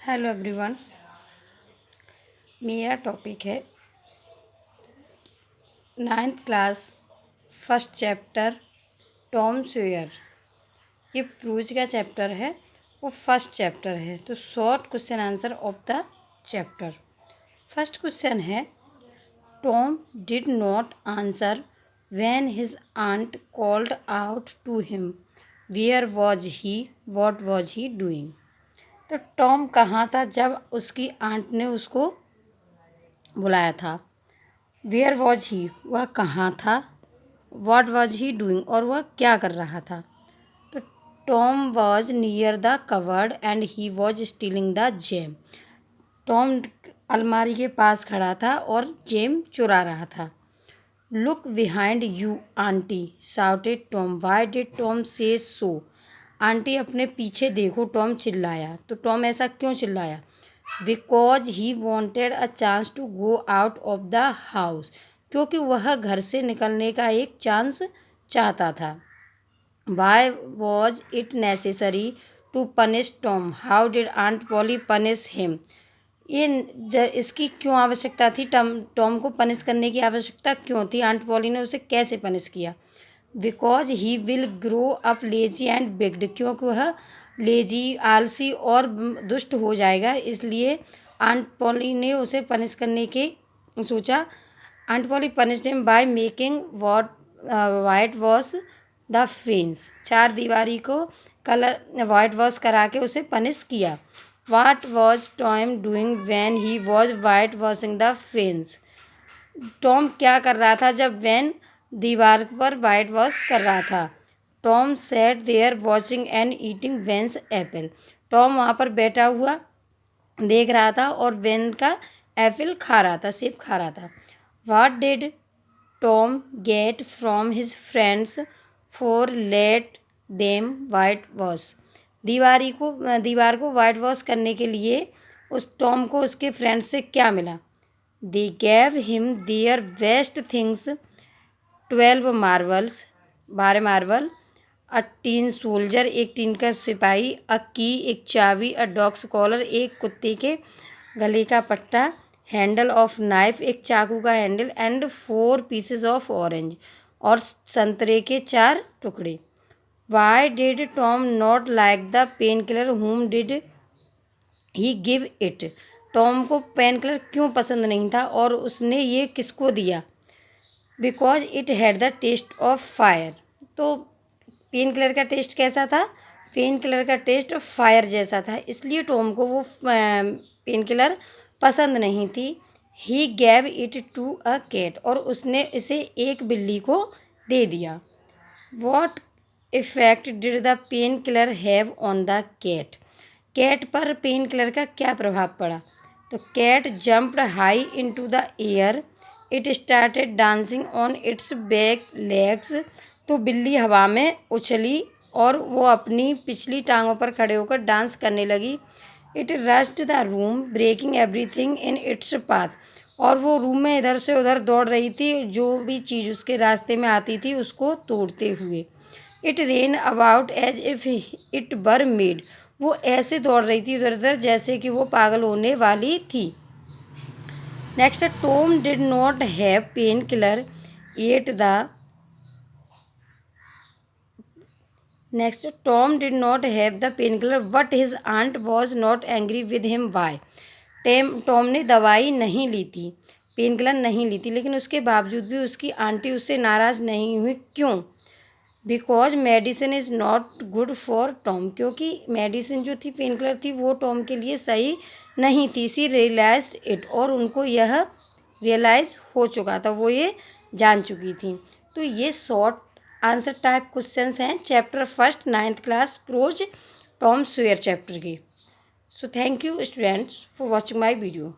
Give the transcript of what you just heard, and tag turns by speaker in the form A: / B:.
A: Hello everyone. मेरा topic है ninth class first chapter Tom Sawyer. ये प्रूज का चैप्टर है, वो फर्स्ट चैप्टर है। तो short question answer of the chapter. First question है, Tom did not answer when his aunt called out to him. Where was he, what was he doing. तो Tom कहाँ था जब उसकी आंट ने उसको बुलाया था। वेयर वॉज ही, वह कहाँ था। वॉट वॉज ही डूइंग, और वह क्या कर रहा था। तो Tom was near the cupboard and he was stealing the jam. Tom अलमारी के पास खड़ा था और जेम चुरा रहा था। Look behind you aunty, shouted Tom. Y did Tom से सो। आंटी अपने पीछे देखो, टॉम चिल्लाया। तो टॉम ऐसा क्यों चिल्लाया। Because he wanted a chance to go out of the house, क्योंकि वह घर से निकलने का एक चांस चाहता था। Why was it necessary to punish Tom. How did aunt Polly punish him. इसकी क्यों आवश्यकता थी, टॉम को पनिश करने की आवश्यकता क्यों थी। आंट पॉली ने उसे कैसे पनिश किया। Because he will grow up lazy and बिग्ड, क्योंकि वह लेजी, आलसी और दुष्ट हो जाएगा, इसलिए आंट पॉली ने उसे पनिश करने के सोचा। Aunt Polly punished him by making whitewash the fence. चार दीवारी को कलर वाइट वॉश करा के उसे पनिश किया। What was Tom doing when he was white washing the fence. Tom क्या कर रहा था जब वैन दीवार पर वाइट वॉश कर रहा था। Tom sat there watching and eating Ben's apple. टॉम वहाँ पर बैठा हुआ देख रहा था और वैन का एप्पल खा रहा था, सेब खा रहा था। What did Tom get from his friends for let them white wash. दीवार को वाइट वॉश करने के लिए उस टॉम को उसके फ्रेंड्स से क्या मिला। They gave him their best things, 12 marbles, 12 marble, a tin soldier, एक टीन का सिपाही, अ की, एक चाबी, अ डॉग्स कॉलर, एक कुत्ते के गले का पट्टा, हैंडल ऑफ नाइफ, एक चाकू का handle, and 4 pieces of orange, और संतरे के 4 टुकड़े। Why did Tom not like the pain killer whom did he give it. Tom को पेन किलर क्यों पसंद नहीं था और उसने ये किसको दिया। Because it had the taste of fire. तो पेन किलर का टेस्ट कैसा था। पेन किलर का टेस्ट फायर जैसा था, इसलिए टॉम को वो पेन किलर पसंद नहीं थी। He gave it to a cat, और उसने इसे एक बिल्ली को दे दिया। What effect did the pen killer have on the cat. Cat पर पेन किलर का क्या प्रभाव पड़ा। तो cat jumped high into the air, it started dancing on its back legs. तो बिल्ली हवा में उछली और वो अपनी पिछली टांगों पर खड़े होकर डांस करने लगी। It rushed the room breaking everything in its path. और वो रूम में इधर से उधर दौड़ रही थी, जो भी चीज़ उसके रास्ते में आती थी उसको तोड़ते हुए। It ran about as if it were mad. वो ऐसे दौड़ रही थी इधर उधर जैसे कि वो पागल होने वाली थी। Next, Tom did not have painkiller at the next Tom did not have the pain killer but his aunt was not angry with him. Why. Tom ने दवाई नहीं ली थी, पेन किलर नहीं ली थी, लेकिन उसके बावजूद भी उसकी आंटी उससे नाराज़ नहीं हुई। क्यों। Because medicine is not good for Tom, क्योंकि मेडिसिन जो थी पेन किलर थी वो टॉम के लिए सही नहीं थी। सी रियलाइज्ड इट, और उनको यह रियलाइज़ हो चुका था, वो ये जान चुकी थी। तो ये शॉर्ट आंसर टाइप क्वेश्चंस हैं chapter first ninth class prose Tom Sawyer chapter की। So thank you students for watching my video.